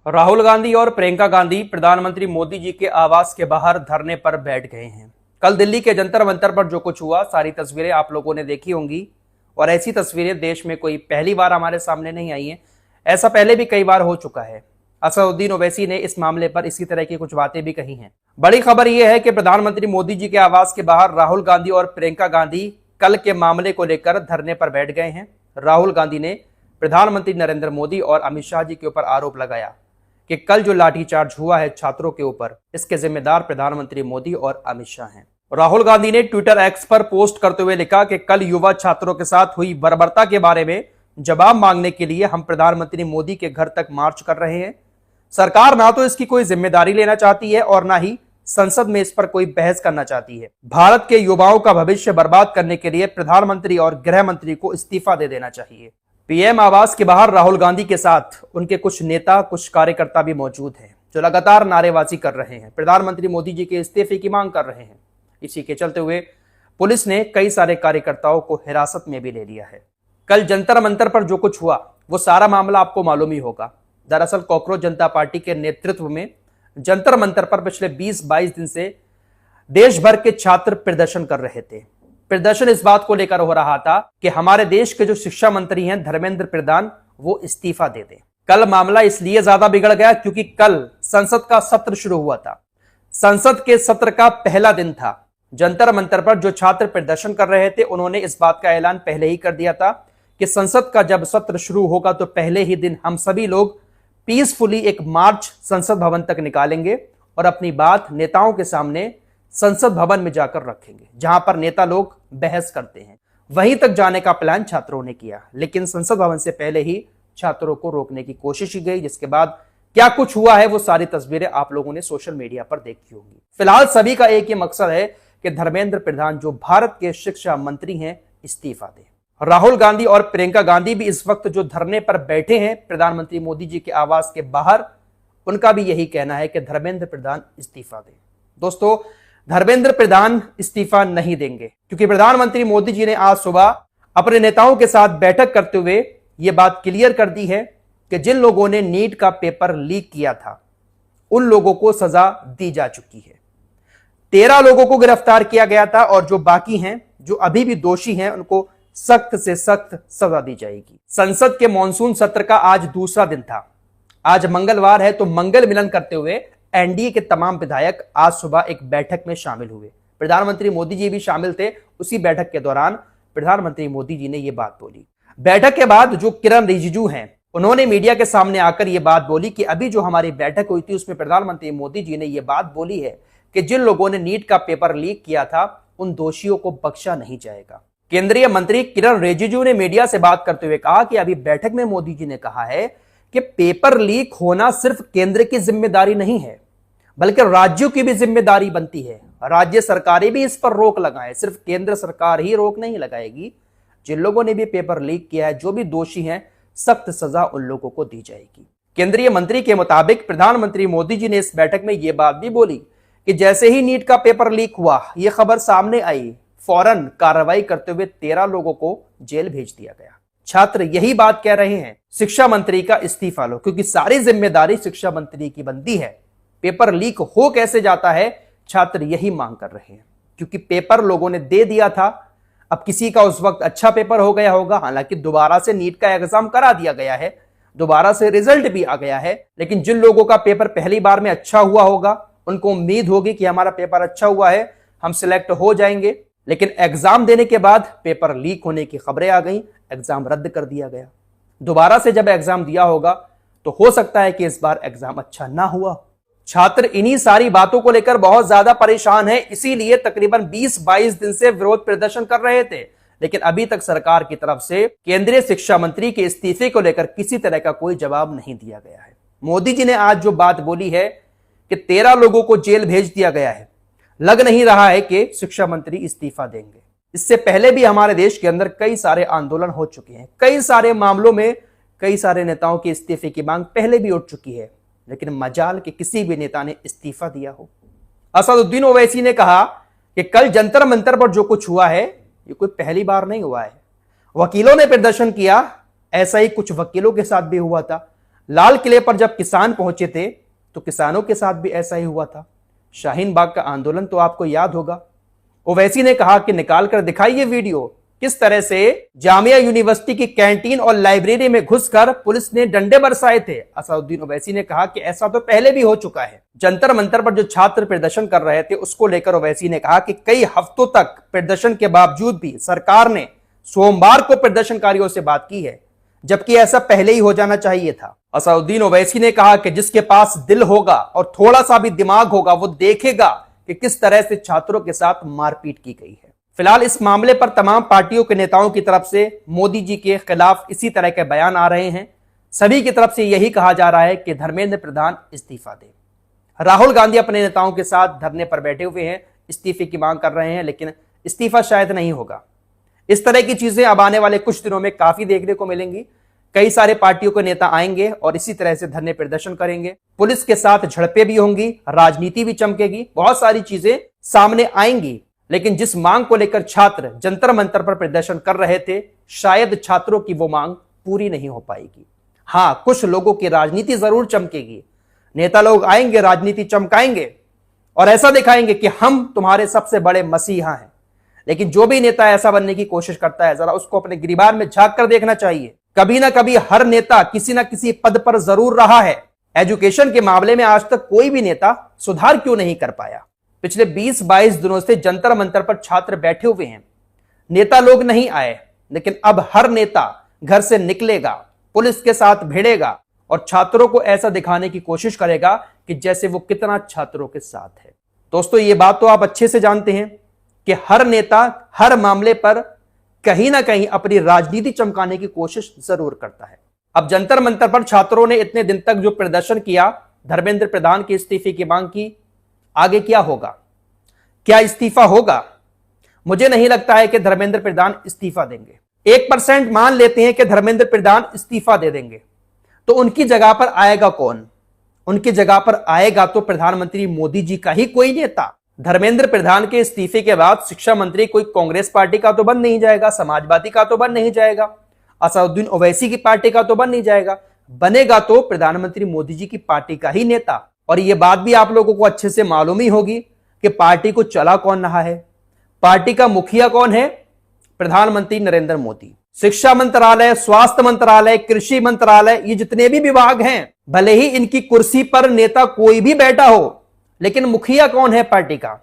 राहुल गांधी और प्रियंका गांधी प्रधानमंत्री मोदी जी के आवास के बाहर धरने पर बैठ गए हैं। कल दिल्ली के जंतर मंतर पर जो कुछ हुआ, सारी तस्वीरें आप लोगों ने देखी होंगी और ऐसी तस्वीरें देश में कोई पहली बार हमारे सामने नहीं आई हैं। ऐसा पहले भी कई बार हो चुका है। असदुद्दीन ओवैसी ने इस मामले पर इसी तरह की कुछ बातें भी कही हैं। बड़ी खबर यह है कि प्रधानमंत्री मोदी जी के आवास के बाहर राहुल गांधी और प्रियंका गांधी कल के मामले को लेकर धरने पर बैठ गए हैं। राहुल गांधी ने प्रधानमंत्री नरेंद्र मोदी और अमित शाह जी के ऊपर आरोप लगाया कि कल जो लाठीचार्ज हुआ है छात्रों के ऊपर, इसके जिम्मेदार प्रधानमंत्री मोदी और अमित शाह हैं। राहुल गांधी ने ट्विटर एक्स पर पोस्ट करते हुए लिखा कि कल युवा छात्रों के साथ हुई बर्बरता के बारे में जवाब मांगने के लिए हम प्रधानमंत्री मोदी के घर तक मार्च कर रहे हैं। सरकार ना तो इसकी कोई जिम्मेदारी लेना चाहती है और ना ही संसद में इस पर कोई बहस करना चाहती है। भारत के युवाओं का भविष्य बर्बाद करने के लिए प्रधानमंत्री और गृह मंत्री को इस्तीफा दे देना चाहिए। पीएम आवास के बाहर राहुल गांधी के साथ उनके कुछ नेता, कुछ कार्यकर्ता भी मौजूद हैं, जो लगातार नारेबाजी कर रहे हैं, प्रधानमंत्री मोदी जी के इस्तीफे की मांग कर रहे हैं। इसी के चलते हुए पुलिस ने कई सारे कार्यकर्ताओं को हिरासत में भी ले लिया है। कल जंतर मंतर पर जो कुछ हुआ वो सारा मामला आपको मालूम ही होगा। दरअसल कॉकरोच जनता पार्टी के नेतृत्व में जंतर मंतर पर पिछले 20-22 दिन से देश भर के छात्र प्रदर्शन कर रहे थे। प्रदर्शन इस बात को लेकर हो रहा था कि हमारे देश के जो शिक्षा मंत्री हैं धर्मेंद्र प्रधान, वो इस्तीफा दे दें। कल मामला इसलिए ज्यादा बिगड़ गया क्योंकि कल संसद का सत्र शुरू हुआ था। संसद के सत्र का पहला दिन था। जंतर मंतर पर जो छात्र प्रदर्शन कर रहे थे उन्होंने इस बात का ऐलान पहले ही कर दिया था कि संसद का जब सत्र शुरू होगा तो पहले ही दिन हम सभी लोग पीसफुली एक मार्च संसद भवन तक निकालेंगे और अपनी बात नेताओं के सामने संसद भवन में जाकर रखेंगे, जहां पर नेता लोग बहस करते हैं। वहीं तक जाने का प्लान छात्रों ने किया, लेकिन संसद भवन से पहले ही छात्रों को रोकने की कोशिश की गई, जिसके बाद क्या कुछ हुआ है वो सारी तस्वीरें आप लोगों ने सोशल मीडिया पर देखी होंगी। फिलहाल सभी का एक ही मकसद है कि धर्मेंद्र प्रधान जो भारत के शिक्षा मंत्री हैं इस्तीफा दें। राहुल गांधी और प्रियंका गांधी भी इस वक्त जो धरने पर बैठे हैं प्रधानमंत्री मोदी जी के आवास के बाहर, उनका भी यही कहना है कि धर्मेंद्र प्रधान इस्तीफा दें। दोस्तों, धर्मेंद्र प्रधान इस्तीफा नहीं देंगे क्योंकि प्रधानमंत्री मोदी जी ने आज सुबह अपने नेताओं के साथ बैठक करते हुए यह बात क्लियर कर दी है कि जिन लोगों ने नीट का पेपर लीक किया था उन लोगों को सजा दी जा चुकी है। 13 लोगों को गिरफ्तार किया गया था और जो बाकी हैं, जो अभी भी दोषी हैं, उनको सख्त से सख्त सजा दी जाएगी। संसद के मॉनसून सत्र का आज दूसरा दिन था। आज मंगलवार है तो मंगल मिलन करते हुए एनडीए के तमाम विधायक आज सुबह एक बैठक में शामिल हुए। प्रधानमंत्री मोदी जी भी शामिल थे। उसी बैठक के दौरान प्रधानमंत्री मोदी जी ने यह बात बोली। बैठक के बाद जो किरण रिजिजू हैं, उन्होंने मीडिया के सामने आकर यह बात बोली कि अभी जो हमारी बैठक हुई थी उसमें प्रधानमंत्री मोदी जी ने यह बात बोली है कि जिन लोगों ने नीट का पेपर लीक किया था उन दोषियों को बख्शा नहीं जाएगा। केंद्रीय मंत्री किरण रिजिजू ने मीडिया से बात करते हुए कहा कि अभी बैठक में मोदी जी ने कहा है कि पेपर लीक होना सिर्फ केंद्र की जिम्मेदारी नहीं है, बल्कि राज्यों की भी जिम्मेदारी बनती है। राज्य सरकारें भी इस पर रोक लगाएं, सिर्फ केंद्र सरकार ही रोक नहीं लगाएगी। जिन लोगों ने भी पेपर लीक किया है, जो भी दोषी हैं, सख्त सजा उन लोगों को दी जाएगी। केंद्रीय मंत्री के मुताबिक प्रधानमंत्री मोदी जी ने इस बैठक में यह बात भी बोली कि जैसे ही नीट का पेपर लीक हुआ, यह खबर सामने आई, फौरन कार्रवाई करते हुए 13 लोगों को जेल भेज दिया गया। छात्र यही बात कह रहे हैं, शिक्षा मंत्री का इस्तीफा लो, क्योंकि सारी जिम्मेदारी शिक्षा मंत्री की बनती है। पेपर लीक हो कैसे जाता है, छात्र यही मांग कर रहे हैं, क्योंकि पेपर लोगों ने दे दिया था। अब किसी का उस वक्त अच्छा पेपर हो गया होगा, हालांकि दोबारा से नीट का एग्जाम करा दिया गया है, दोबारा से रिजल्ट भी आ गया है, लेकिन जिन लोगों का पेपर पहली बार में अच्छा हुआ होगा उनको उम्मीद होगी कि हमारा पेपर अच्छा हुआ है, हम सिलेक्ट हो जाएंगे। लेकिन एग्जाम देने के बाद पेपर लीक होने की खबरें आ गई, एग्जाम रद्द कर दिया गया। दोबारा से जब एग्जाम दिया होगा तो हो सकता है कि इस बार एग्जाम अच्छा ना हुआ। छात्र इन्हीं सारी बातों को लेकर बहुत ज्यादा परेशान है, इसीलिए तकरीबन 20-22 दिन से विरोध प्रदर्शन कर रहे थे। लेकिन अभी तक सरकार की तरफ से केंद्रीय शिक्षा मंत्री के इस्तीफे को लेकर किसी तरह का कोई जवाब नहीं दिया गया है। मोदी जी ने आज जो बात बोली है कि 13 लोगों को जेल भेज दिया गया है, लग नहीं रहा है कि शिक्षा मंत्री इस्तीफा देंगे। इससे पहले भी हमारे देश के अंदर कई सारे आंदोलन हो चुके हैं, कई सारे मामलों में कई सारे नेताओं के इस्तीफे की मांग पहले भी उठ चुकी है, लेकिन मजाल के किसी भी नेता ने इस्तीफा दिया हो। असदुद्दीन ओवैसी ने कहा कि कल जंतर मंतर पर जो कुछ हुआ है ये कोई पहली बार नहीं हुआ है। वकीलों ने प्रदर्शन किया, ऐसा ही कुछ वकीलों के साथ भी हुआ था। लाल किले पर जब किसान पहुंचे थे तो किसानों के साथ भी ऐसा ही हुआ था। शाहीन बाग का आंदोलन तो आपको याद होगा। ओवैसी ने कहा कि निकाल कर दिखाइए वीडियो, किस तरह से जामिया यूनिवर्सिटी की कैंटीन और लाइब्रेरी में घुसकर पुलिस ने डंडे बरसाए थे। असदुद्दीन ओवैसी ने कहा कि ऐसा तो पहले भी हो चुका है। जंतर मंतर पर जो छात्र प्रदर्शन कर रहे थे उसको लेकर ओवैसी ने कहा कि कई हफ्तों तक प्रदर्शन के बावजूद भी सरकार ने सोमवार को प्रदर्शनकारियों से बात की है, जबकि ऐसा पहले ही हो जाना चाहिए था। असदुद्दीन ओवैसी ने कहा कि जिसके पास दिल होगा और थोड़ा सा भी दिमाग होगा वो देखेगा कि किस तरह से छात्रों के साथ मारपीट की गई है। फिलहाल इस मामले पर तमाम पार्टियों के नेताओं की तरफ से मोदी जी के खिलाफ इसी तरह के बयान आ रहे हैं। सभी की तरफ से यही कहा जा रहा है कि धर्मेंद्र प्रधान इस्तीफा दें। राहुल गांधी अपने नेताओं के साथ धरने पर बैठे हुए हैं, इस्तीफे की मांग कर रहे हैं, लेकिन इस्तीफा शायद नहीं होगा। इस तरह की चीजें अब आने वाले कुछ दिनों में काफी देखने को मिलेंगी। कई सारे पार्टियों के नेता आएंगे और इसी तरह से धरने प्रदर्शन करेंगे। पुलिस के साथ झड़पें भी होंगी, राजनीति भी चमकेगी, बहुत सारी चीजें सामने आएंगी। लेकिन जिस मांग को लेकर छात्र जंतर मंतर पर प्रदर्शन कर रहे थे, शायद छात्रों की वो मांग पूरी नहीं हो पाएगी। हां, कुछ लोगों की राजनीति जरूर चमकेगी। नेता लोग आएंगे, राजनीति चमकाएंगे और ऐसा दिखाएंगे कि हम तुम्हारे सबसे बड़े मसीहा हैं। लेकिन जो भी नेता ऐसा बनने की कोशिश करता है, जरा उसको अपने गिरबान में झांक कर देखना चाहिए। कभी ना कभी हर नेता किसी ना किसी पद पर जरूर रहा है। एजुकेशन के मामले में आज तक कोई भी नेता सुधार क्यों नहीं कर पाया? पिछले 20-22 दिनों से जंतर मंतर पर छात्र बैठे हुए हैं, नेता लोग नहीं आए, लेकिन अब हर नेता घर से निकलेगा, पुलिस के साथ भिड़ेगा और छात्रों को ऐसा दिखाने की कोशिश करेगा कि जैसे वो कितना छात्रों के साथ है। दोस्तों, ये बात तो आप अच्छे से जानते हैं कि हर नेता हर मामले पर कहीं ना कहीं अपनी राजनीति चमकाने की कोशिश जरूर करता है। अब जंतर मंतर पर छात्रों ने इतने दिन तक जो प्रदर्शन किया, धर्मेंद्र प्रधान के इस्तीफे की मांग की, आगे क्या होगा? क्या इस्तीफा होगा? मुझे नहीं लगता है कि धर्मेंद्र प्रधान इस्तीफा देंगे। 1% मान लेते हैं कि धर्मेंद्र प्रधान इस्तीफा दे देंगे, तो उनकी जगह पर आएगा कौन? उनकी जगह पर आएगा तो प्रधानमंत्री मोदी जी का ही कोई नेता। धर्मेंद्र प्रधान के इस्तीफे के बाद शिक्षा मंत्री कोई कांग्रेस पार्टी का तो बन नहीं जाएगा, समाजवादी का तो बन नहीं जाएगा, असदुद्दीन ओवैसी की पार्टी का तो बन नहीं जाएगा। बनेगा तो प्रधानमंत्री मोदी जी की पार्टी का ही नेता। और यह बात भी आप लोगों को अच्छे से मालूम ही होगी कि पार्टी को चला कौन रहा है। पार्टी का मुखिया कौन है? प्रधानमंत्री नरेंद्र मोदी। शिक्षा मंत्रालय, स्वास्थ्य मंत्रालय, कृषि मंत्रालय, ये जितने भी विभाग हैं, भले ही इनकी कुर्सी पर नेता कोई भी बैठा हो, लेकिन मुखिया कौन है पार्टी का?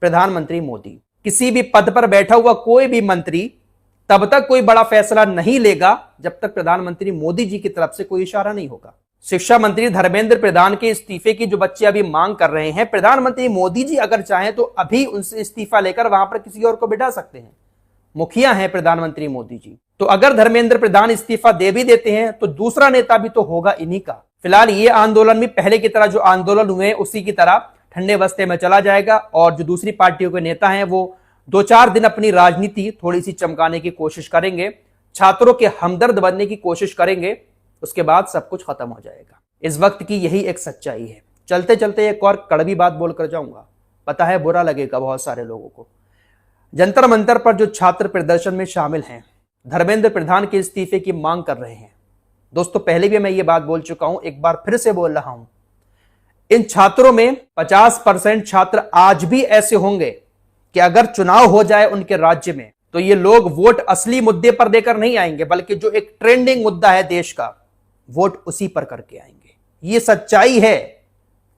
प्रधानमंत्री मोदी। किसी भी पद पर बैठा हुआ कोई भी मंत्री तब तक कोई बड़ा फैसला नहीं लेगा जब तक प्रधानमंत्री मोदी जी की तरफ से कोई इशारा नहीं होगा। शिक्षा मंत्री धर्मेंद्र प्रधान के इस्तीफे की जो बच्चे अभी मांग कर रहे हैं, प्रधानमंत्री मोदी जी अगर चाहें तो अभी उनसे इस्तीफा लेकर वहां पर किसी और को बिठा सकते हैं। मुखिया हैं प्रधानमंत्री मोदी जी। तो अगर धर्मेंद्र प्रधान इस्तीफा दे भी देते हैं तो दूसरा नेता भी तो होगा इन्हीं का। फिलहाल ये आंदोलन भी पहले की तरह जो आंदोलन हुए उसी की तरह ठंडे बस्ते में चला जाएगा और जो दूसरी पार्टियों के नेता हैं वो 2-4 दिन अपनी राजनीति थोड़ी सी चमकाने की कोशिश करेंगे, छात्रों के हमदर्द बनने की कोशिश करेंगे, उसके बाद सब कुछ खत्म हो जाएगा। इस वक्त की यही एक सच्चाई है। चलते चलते एक और कड़वी बात बोलकर जाऊंगा, पता है बुरा लगेगा बहुत सारे लोगों को। जंतर मंतर पर जो छात्र प्रदर्शन में शामिल हैं, धर्मेंद्र प्रधान के इस्तीफे की मांग कर रहे हैं। दोस्तों, पहले भी मैं ये बात बोल चुका हूं, एक बार फिर से बोल रहा हूं, इन छात्रों में 50% छात्र आज भी ऐसे होंगे कि अगर चुनाव हो जाए उनके राज्य में तो ये लोग वोट असली मुद्दे पर देकर नहीं आएंगे, बल्कि जो एक ट्रेंडिंग मुद्दा है देश का, वोट उसी पर करके आएंगे। ये सच्चाई है,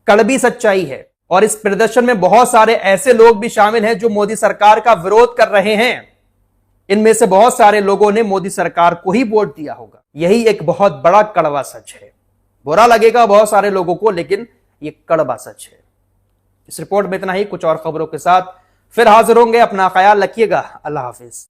कड़वी सच्चाई है। और इस प्रदर्शन में बहुत सारे ऐसे लोग भी शामिल हैं जो मोदी सरकार का विरोध कर रहे हैं। इनमें से बहुत सारे लोगों ने मोदी सरकार को ही वोट दिया होगा। यही एक बहुत बड़ा कड़वा सच है। बुरा लगेगा बहुत सारे लोगों को, लेकिन ये कड़वा सच है। इस रिपोर्ट में इतना ही। कुछ और खबरों के साथ फिर हाजिर होंगे। अपना ख्याल रखिएगा। अल्लाह हाफिज।